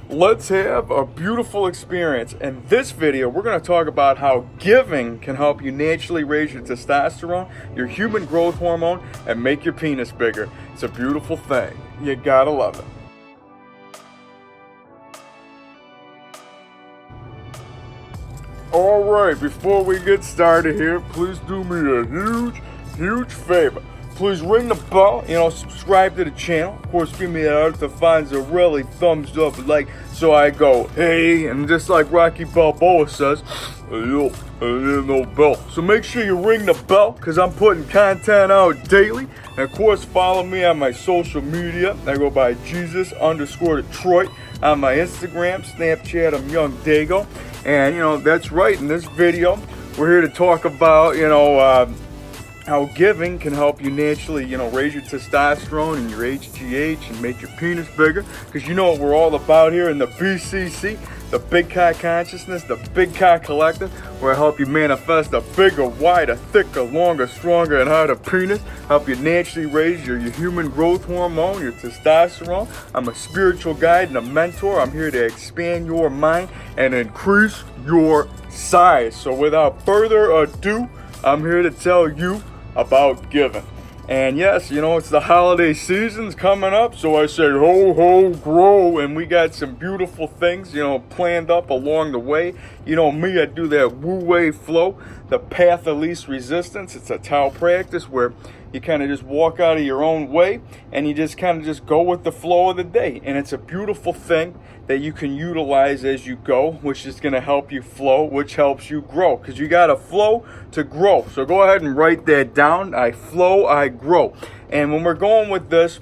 let's have a beautiful experience. In this video, we're going to talk about how giving can help you naturally raise your testosterone, your human growth hormone, and make your penis bigger. It's a beautiful thing. You gotta love it. Alright, before we get started here, please do me a huge favor. Please ring the bell, subscribe to the channel. Of course, give me that Alta really thumbs up, like, so I go, hey, and just like Rocky Balboa says, yo, there's no bell. So make sure you ring the bell, because I'm putting content out daily. And of course, follow me on my social media. I go by Jesus_Detroit on my Instagram, Snapchat, I'm YOUNGDAYGO. And, that's right, in this video, we're here to talk about, how giving can help you naturally, raise your testosterone and your HGH and make your penis bigger. Because you know what we're all about here in the BCC, the Big Cock Consciousness, the Big Cock Collective, where I help you manifest a bigger, wider, thicker, longer, stronger, and harder penis. Help you naturally raise your human growth hormone, your testosterone. I'm a spiritual guide and a mentor. I'm here to expand your mind and increase your size. So without further ado, I'm here to tell you about giving. And yes, it's the holiday season's coming up, so I say ho ho grow, and we got some beautiful things planned up along the way. Me, I do that wu-wei flow, the path of least resistance. It's a Tao practice where you kind of just walk out of your own way and you just kind of just go with the flow of the day. And it's a beautiful thing that you can utilize as you go, which is going to help you flow, which helps you grow, because you got to flow to grow. So go ahead and write that down. I flow, I grow. And when we're going with this,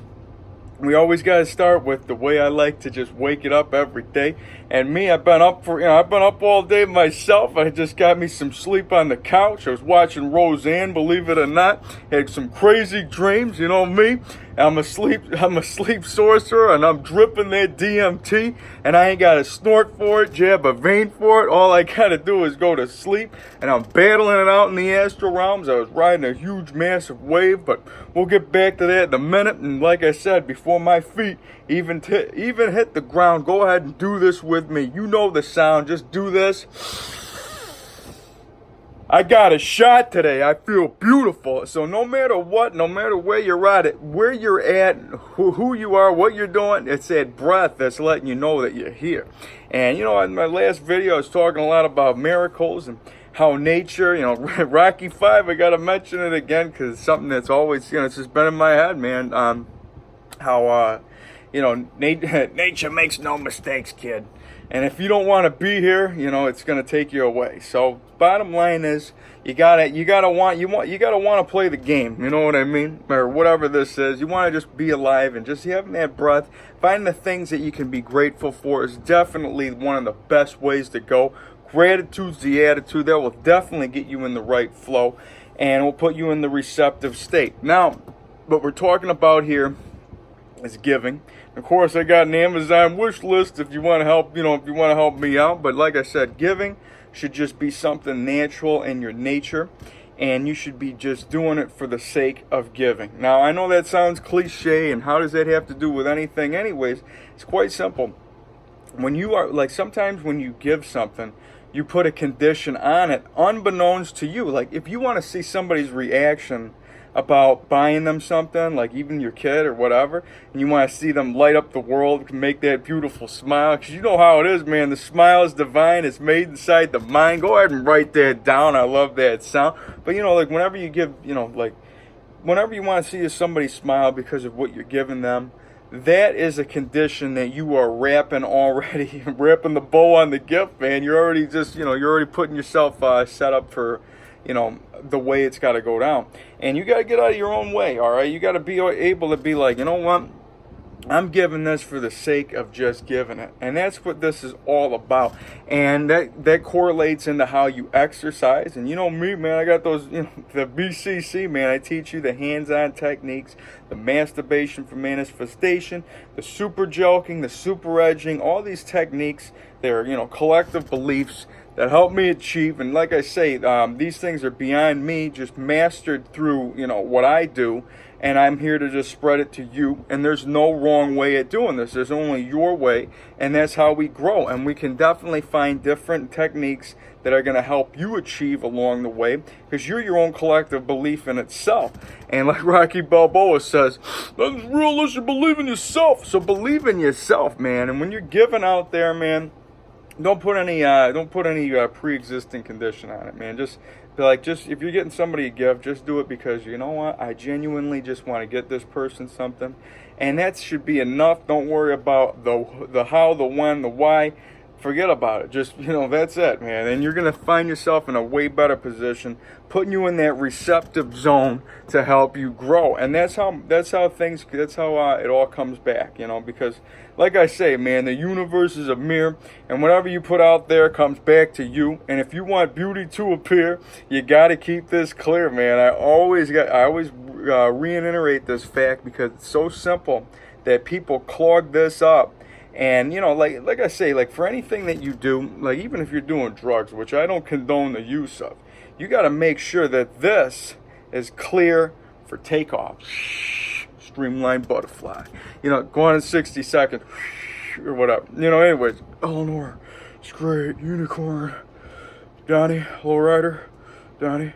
we always got to start with the way I like to just wake it up every day. And me, I've been up all day myself. I just got me some sleep on the couch. I was watching Roseanne, believe it or not. Had some crazy dreams, me. I'm a sleep sorcerer, and I'm dripping that DMT, and I ain't got to snort for it, jab a vein for it. All I got to do is go to sleep, and I'm battling it out in the astral realms. I was riding a huge, massive wave, but we'll get back to that in a minute. And like I said, before my feet even hit the ground, go ahead and do this with me. You know the sound. Just do this. I got a shot today. I feel beautiful. So no matter what, no matter where you're at, who you are, what you're doing, it's that breath that's letting you know that you're here. And in my last video, I was talking a lot about miracles and how nature, Rocky 5, I got to mention it again because it's something that's always, it's just been in my head, man. How, nature makes no mistakes, kid. And if you don't want to be here, it's going to take you away. So bottom line is, you gotta want to play the game. You know what I mean? Or whatever this is. You want to just be alive and just having that breath. Finding the things that you can be grateful for is definitely one of the best ways to go. Gratitude's the attitude that will definitely get you in the right flow and will put you in the receptive state. Now, what we're talking about here is giving. Of course, I got an Amazon wish list if you want to help, if you want to help me out. But like I said, giving should just be something natural in your nature, and you should be just doing it for the sake of giving. Now, I know that sounds cliche, and how does that have to do with anything anyways? It's quite simple. When you are, sometimes when you give something, you put a condition on it, unbeknownst to you. Like, if you want to see somebody's reaction about buying them something, like even your kid or whatever, and you want to see them light up the world, make that beautiful smile, because you know how it is, man. The smile is divine. It's made inside the mind. Go ahead and write that down. I love that sound. But whenever you give, whenever you want to see somebody smile because of what you're giving them, that is a condition that you are wrapping already, wrapping the bow on the gift, man. You're already you're already putting yourself set up for, the way it's got to go down. And you got to get out of your own way, all right? You got to be able to be like, you know what? I'm giving this for the sake of just giving it. And that's what this is all about. And that correlates into how you exercise. And me, man, I got those, the BCC, man. I teach you the hands-on techniques, the masturbation for manifestation, the super joking, the super edging, all these techniques. They're, collective beliefs that help me achieve. And like I say, these things are beyond me, just mastered through, what I do. and I'm here to just spread it to you. And there's no wrong way at doing this. There's only your way, and that's how we grow. And we can definitely find different techniques that are going to help you achieve along the way, because you're your own collective belief in itself. And like Rocky Balboa says, that's realistic, believe in yourself. So believe in yourself, man. And when you're giving out there, man, don't put any pre-existing condition on it, man. Just be like, if you're getting somebody a gift, just do it because, you know what, I genuinely just want to get this person something, and that should be enough. Don't worry about the how, the when, the why. Forget about it. Just, that's it, man. And you're going to find yourself in a way better position, putting you in that receptive zone to help you grow. And that's how it all comes back, because like I say, man, the universe is a mirror, and whatever you put out there comes back to you. And if you want beauty to appear, you got to keep this clear, man. I always reiterate this fact because it's so simple that people clog this up. And, like I say, like for anything that you do, like even if you're doing drugs, which I don't condone the use of, you got to make sure that this is clear for takeoff. Streamlined butterfly. Go on in 60 seconds or whatever. Anyways, Eleanor, it's great. Unicorn. Donnie, lowrider. Donnie.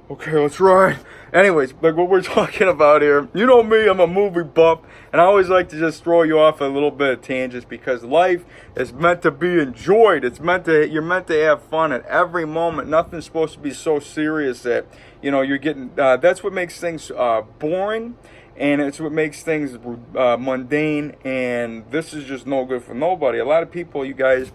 Okay, let's ride. Anyways, like what we're talking about here, you know me, I'm a movie buff, and I always like to just throw you off a little bit of tangents because life is meant to be enjoyed. You're meant to have fun at every moment. Nothing's supposed to be so serious that, you're getting, that's what makes things boring, and it's what makes things mundane, and this is just no good for nobody. A lot of people, you guys,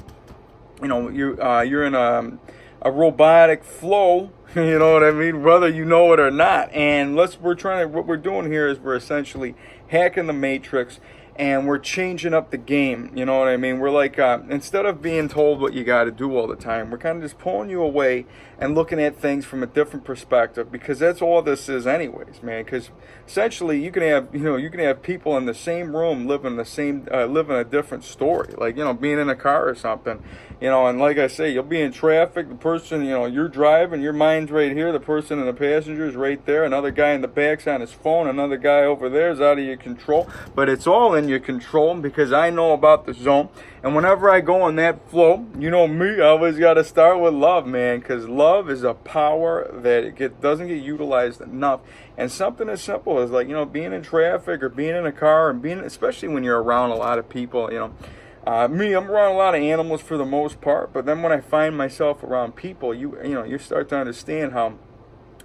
you're in a robotic flow, you know what I mean, whether you know it or not. And what we're doing here is we're essentially hacking the matrix, and we're changing up the game, you know what I mean. We're like, instead of being told what you got to do all the time, we're kind of just pulling you away and looking at things from a different perspective, because that's all this is anyways, man. Because essentially you can have people in the same room living a different story, like, being in a car or something, and like I say, you'll be in traffic, the person, you're driving, your mind's right here, the person in the passenger is right there, another guy in the back's on his phone, another guy over there is out of your control, but it's all in your control because I know about the zone. And whenever I go in that flow, me, I always got to start with love, man, because love is a power that doesn't get utilized enough. And something as simple as like, being in traffic or being in a car, and especially when you're around a lot of people, me, I'm around a lot of animals for the most part, but then when I find myself around people, you start to understand how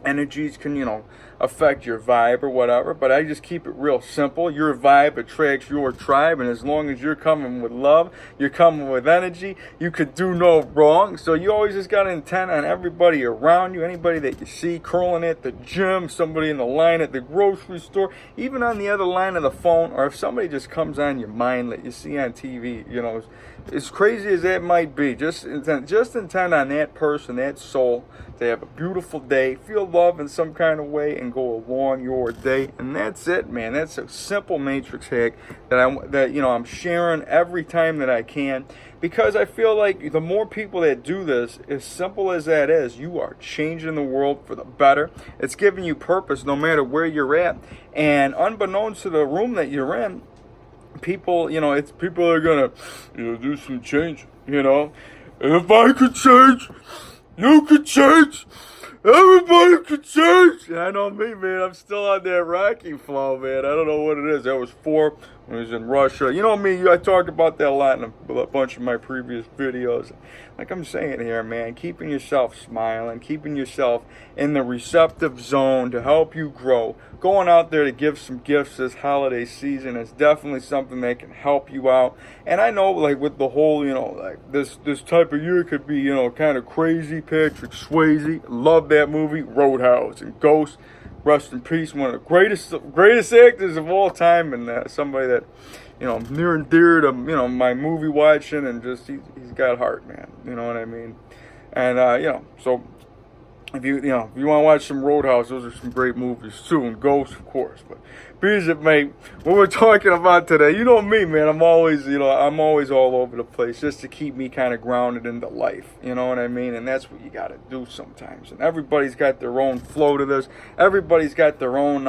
energies can, affect your vibe or whatever. But I just keep it real simple. Your vibe attracts your tribe, and as long as you're coming with love, you're coming with energy, you could do no wrong. So you always just got to intend on everybody around you, anybody that you see curling at the gym, somebody in the line at the grocery store, even on the other line of the phone, or if somebody just comes on your mind that you see on TV, as crazy as that might be, just intend on that person, that soul, to have a beautiful day, feel love in some kind of way, and go along your day. And that's it, man. That's a simple matrix hack that I'm sharing every time that I can, because I feel like the more people that do this, as simple as that is, you are changing the world for the better. It's giving you purpose no matter where you're at. And unbeknownst to the room that you're in, people are gonna do some change, and if I could change, you could change, everybody could change. And I know me, man, I'm still on that Rocky flow, man. I don't know what it is. That was 4 when I was in Russia. You know me, I talked about that a lot in a bunch of my previous videos. Like I'm saying here, man, keeping yourself smiling, keeping yourself in the receptive zone to help you grow. Going out there to give some gifts this holiday season is definitely something that can help you out. And I know, like, with the whole, like this type of year could be, kind of crazy. Patrick Swayze, love that movie, Roadhouse, and Ghost, rest in peace, one of the greatest actors of all time, and somebody that, near and dear to, my movie watching, and just, he's got heart, man, you know what I mean? And, so if you want to watch some Roadhouse, those are some great movies too, and Ghost, of course. But be as it may, what we're talking about today, you know me, man, I'm always all over the place just to keep me kind of grounded into life, you know what I mean? And that's what you got to do sometimes. And everybody's got their own flow to this. Everybody's got their own,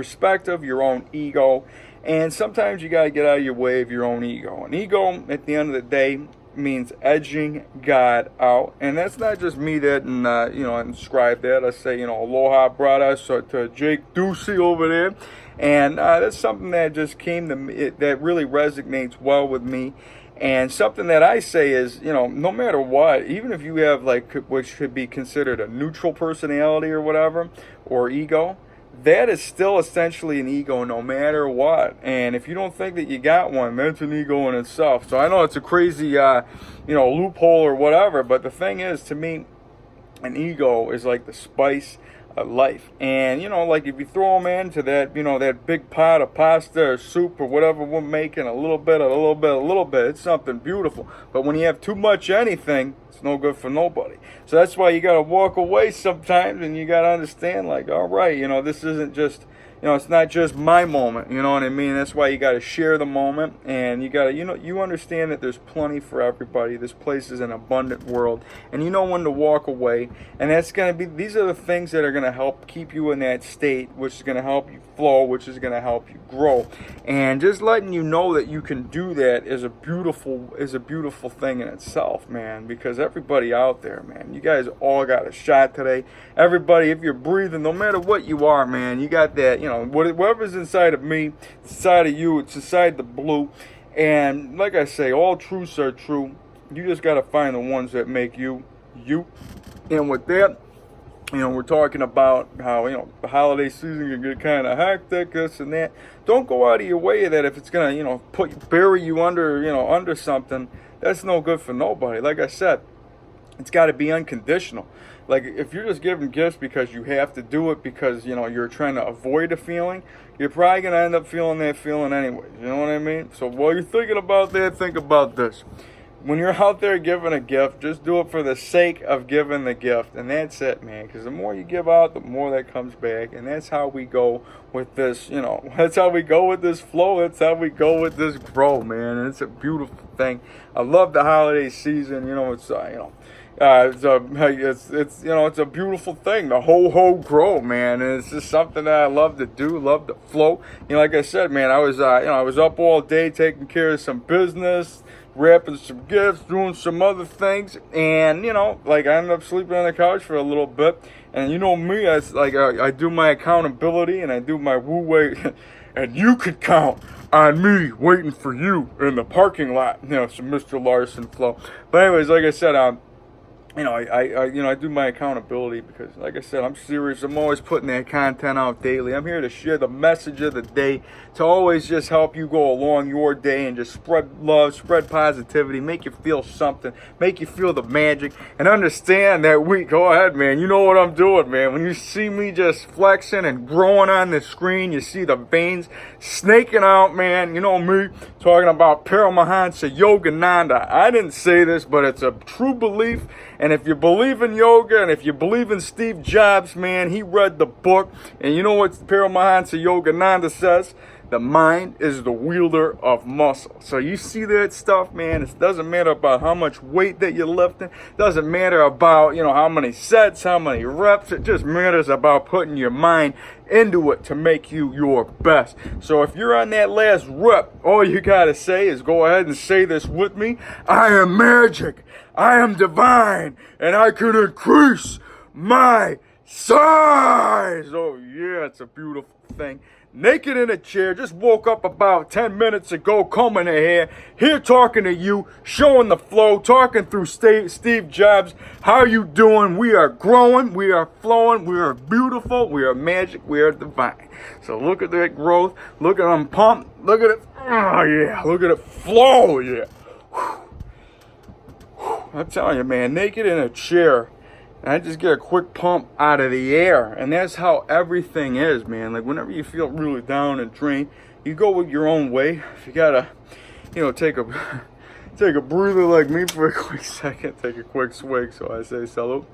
perspective, your own ego. And sometimes you got to get out of your way of your own ego. And ego, at the end of the day, means edging God out. And that's not just me that inscribe that. I say, aloha brother, so to Jake Ducey over there. And that's something that just came to me, that really resonates well with me. And something that I say is, no matter what, even if you have which could be considered a neutral personality or whatever, or ego, that is still essentially an ego no matter what. And if you don't think that you got one, that's an ego in itself. So I know it's a crazy, loophole or whatever, but the thing is, to me, an ego is like the spice of life. And, if you throw them into that, that big pot of pasta or soup or whatever we're making, a little bit, it's something beautiful. But when you have too much anything, it's no good for nobody. So that's why you got to walk away sometimes, and you got to understand, all right, this isn't just, it's not just my moment, you know what I mean? That's why you got to share the moment, and you got to, you understand that there's plenty for everybody. This place is an abundant world, and you know when to walk away. And that's going to be, these are the things that are going to help keep you in that state, which is going to help you flow, which is going to help you grow. And just letting you know that you can do that is a beautiful thing in itself, man, because everybody out there, man, you guys all got a shot today. Everybody, if you're breathing, no matter what you are, man, you got that, whatever's inside of me, it's inside of you, it's inside the blue. And like I say, all truths are true. You just got to find the ones that make you, you. And with that, we're talking about how, the holiday season can get kind of hectic, this and that. Don't go out of your way that if it's going to, bury you under something, that's no good for nobody. Like I said, it's got to be unconditional. Like, if you're just giving gifts because you have to do it because, you're trying to avoid a feeling, you're probably going to end up feeling that feeling anyways. You know what I mean? So while you're thinking about that, think about this. When you're out there giving a gift, just do it for the sake of giving the gift. And that's it, man. Because the more you give out, the more that comes back. And that's how we go with this, that's how we go with this flow. That's how we go with this grow, man. And it's a beautiful thing. I love the holiday season. It's it's a beautiful thing. The ho grow, man, and it's just something that I love to do, love to flow. Like I said, man, I was up all day taking care of some business, wrapping some gifts, doing some other things, and I ended up sleeping on the couch for a little bit. And me, I do my accountability and I do my wu wei, and you could count on me waiting for you in the parking lot. Some Mr. Larson flow. But anyways, like I said, I do my accountability because, like I said, I'm serious. I'm always putting that content out daily. I'm here to share the message of the day, to always just help you go along your day and just spread love, spread positivity, make you feel something, make you feel the magic, and understand that go ahead, man. You know what I'm doing, man. When you see me just flexing and growing on the screen, you see the veins snaking out, man. You know me, talking about Paramahansa Yogananda. I didn't say this, but it's a true belief. And if you believe in yoga, and if you believe in Steve Jobs, man, he read the book. And you know what Paramahansa Yogananda says? The mind is the wielder of muscle. So you see that stuff, man. It doesn't matter about how much weight that you're lifting. It doesn't matter about, how many sets, how many reps. It just matters about putting your mind into it to make you your best. So if you're on that last rep, all you got to say is go ahead and say this with me. I am magic. I am divine. And I can increase my size. Oh, yeah, it's a beautiful thing. Naked in a chair, just woke up about 10 minutes ago, combing the hair, here talking to you, showing the flow, talking through Steve Jobs. How you doing? We are growing, we are flowing, we are beautiful, we are magic, we are divine. So look at that growth, look at them pump, look at it, oh yeah, look at it flow, yeah. I'm telling you, man, naked in a chair, and I just get a quick pump out of the air. And that's how everything is, man. Like, whenever you feel really down and drained, you go with your own way. If you gotta, take a breather like me for a quick second, take a quick swig. So I say salute.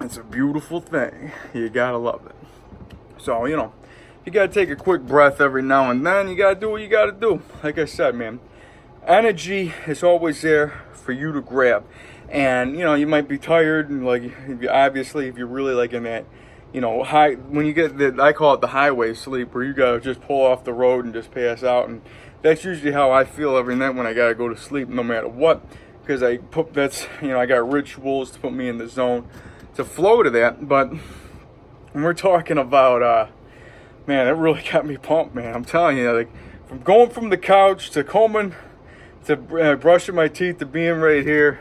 It's a beautiful thing. You gotta love it. So, you gotta take a quick breath every now and then. You gotta do what you gotta do. Like I said, man. energy is always there for you to grab. And, you know, you might be tired, and like, obviously, if you're really like in that, you know, high, when you get the, I call it the highway sleep, where you gotta just pull off the road and just pass out. And that's usually how I feel every night when I gotta go to sleep, no matter what, because you know, I got rituals to put me in the zone to flow to that. But when we're talking about, man, it really got me pumped, man. I'm telling you, like, from going from the couch to combing to brushing my teeth to being right here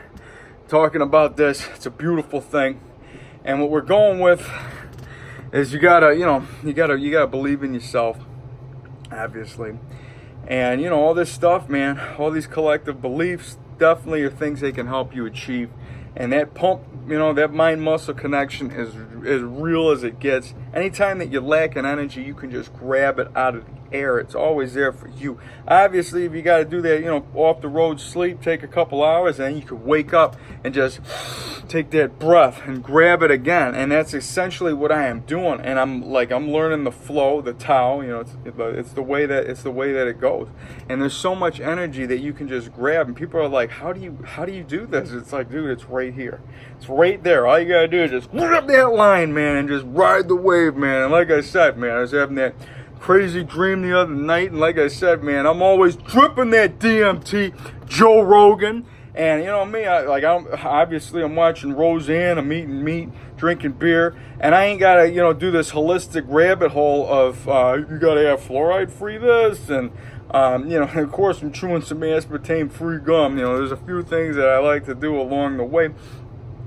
talking about this, it's a beautiful thing. And what we're going with is you gotta believe in yourself, obviously. And, you know, all this stuff, man, all these collective beliefs definitely are things they can help you achieve. And that pump, you know, that mind-muscle connection is as real as it gets. Anytime that you lack in energy, you can just grab it out of the air. It's always there for you. Obviously, if you got to do that, you know, off the road sleep, take a couple hours, then you can wake up and just take that breath and grab it again. And that's essentially what I am doing. And I'm learning the flow, the Tao. You know, it's the way that it goes. And there's so much energy that you can just grab. And people are like, how do you do this? It's like, dude, it's right here. It's right there. All you gotta do is just grab that line, man, and just ride the wave, man. And like I said, man, I was having that crazy dream the other night, and like I said, man, I'm always dripping that DMT, Joe Rogan. And, you know me, I'm watching Roseanne, I'm eating meat, drinking beer, and I ain't gotta, you know, do this holistic rabbit hole of you gotta have fluoride-free this, and you know, of course I'm chewing some aspartame-free gum. You know, there's a few things that I like to do along the way.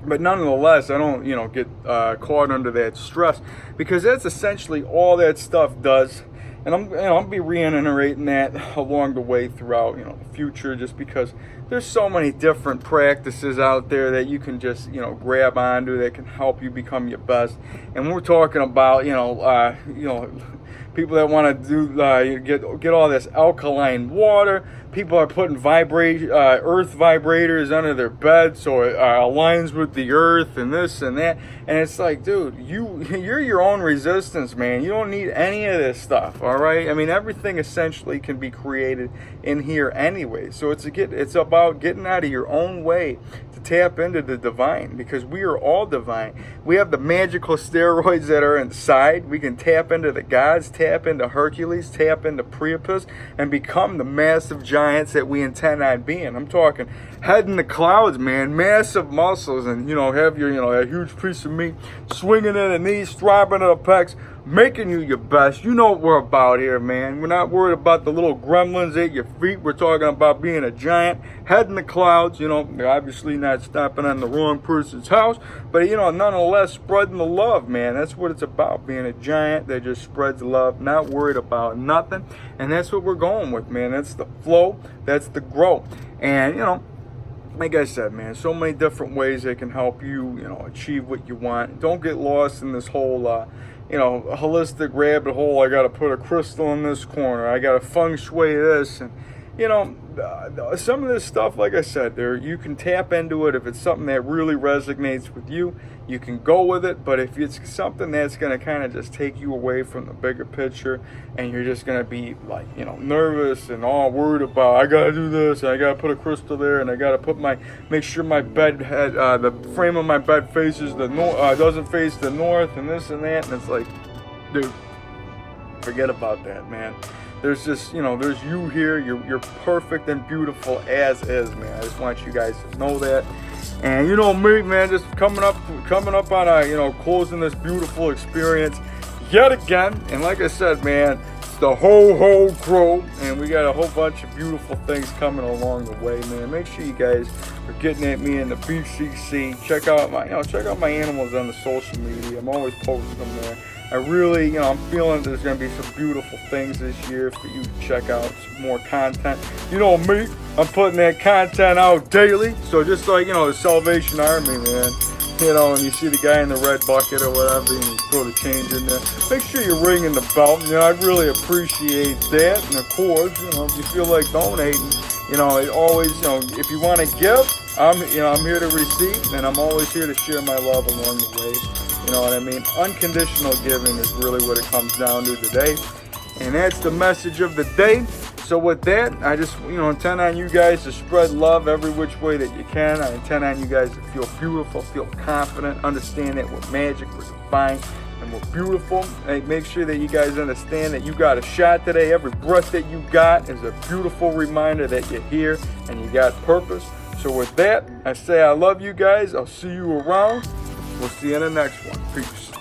But nonetheless, I don't, you know, get caught under that stress, because that's essentially all that stuff does. And I'll be reiterating that along the way throughout, you know, the future, just because there's so many different practices out there that you can just, you know, grab onto that can help you become your best. And we're talking about, you know, people that want to do get all this alkaline water. People are putting earth vibrators under their bed so it aligns with the earth and this and that. And it's like, dude, you're your own resistance, man. You don't need any of this stuff, all right? I mean, everything essentially can be created in here anyway. So it's about getting out of your own way to tap into the divine, because we are all divine. We have the magical steroids that are inside. We can tap into the gods, tap into Hercules, tap into Priapus, and become the massive giants that we intend on being. I'm talking head in the clouds, man, massive muscles, and, you know, have your, you know, that huge piece of meat swinging in the knees, throbbing in the pecs, making you your best. You know what we're about here, man. We're not worried about the little gremlins at your feet. We're talking about being a giant, head in the clouds, you know, obviously not stopping on the wrong person's house, but, you know, nonetheless, spreading the love, man. That's what it's about, being a giant that just spreads love, not worried about nothing. And that's what we're going with, man. That's the flow, that's the growth. And, you know, like I said, man, so many different ways that can help you, you know, achieve what you want. Don't get lost in this whole, you know, holistic rabbit hole. I got to put a crystal in this corner. I got to feng shui this. And, you know, some of this stuff, like I said, you can tap into it if it's something that really resonates with you. You can go with it. But if it's something that's going to kind of just take you away from the bigger picture, and you're just going to be like, you know, nervous and all worried about, I got to do this, and I got to put a crystal there, and I got to make sure my bed head, the frame of my bed faces the north, doesn't face the north, and this and that, and it's like, dude, forget about that, man. There's just, you know, there's you here. You're perfect and beautiful as is, man. I just want you guys to know that. And you know me, man, just coming up on you know, closing this beautiful experience yet again. And like I said, man, it's the whole crew, and we got a whole bunch of beautiful things coming along the way, man. Make sure you guys are getting at me in the BCC. Check out my animals on the social media. I'm always posting them there. I really, you know, I'm feeling there's going to be some beautiful things this year for you to check out, some more content. You know me, I'm putting that content out daily. So just like, you know, the Salvation Army, man, you know, and you see the guy in the red bucket or whatever, and you throw the change in there, make sure you're ringing the bell. You know, I really appreciate that. And of course, you know, if you feel like donating, you know, it always, you know, if you want to give, I'm here to receive, and I'm always here to share my love along the way. You know what I mean? Unconditional giving is really what it comes down to today. And that's the message of the day. So with that, I just, intend on you guys to spread love every which way that you can. I intend on you guys to feel beautiful, feel confident, understand that we're magic, we're divine, and we're beautiful. And make sure that you guys understand that you got a shot today. Every breath that you got is a beautiful reminder that you're here and you got purpose. So with that, I say I love you guys. I'll see you around. We'll see you in the next one. Peace.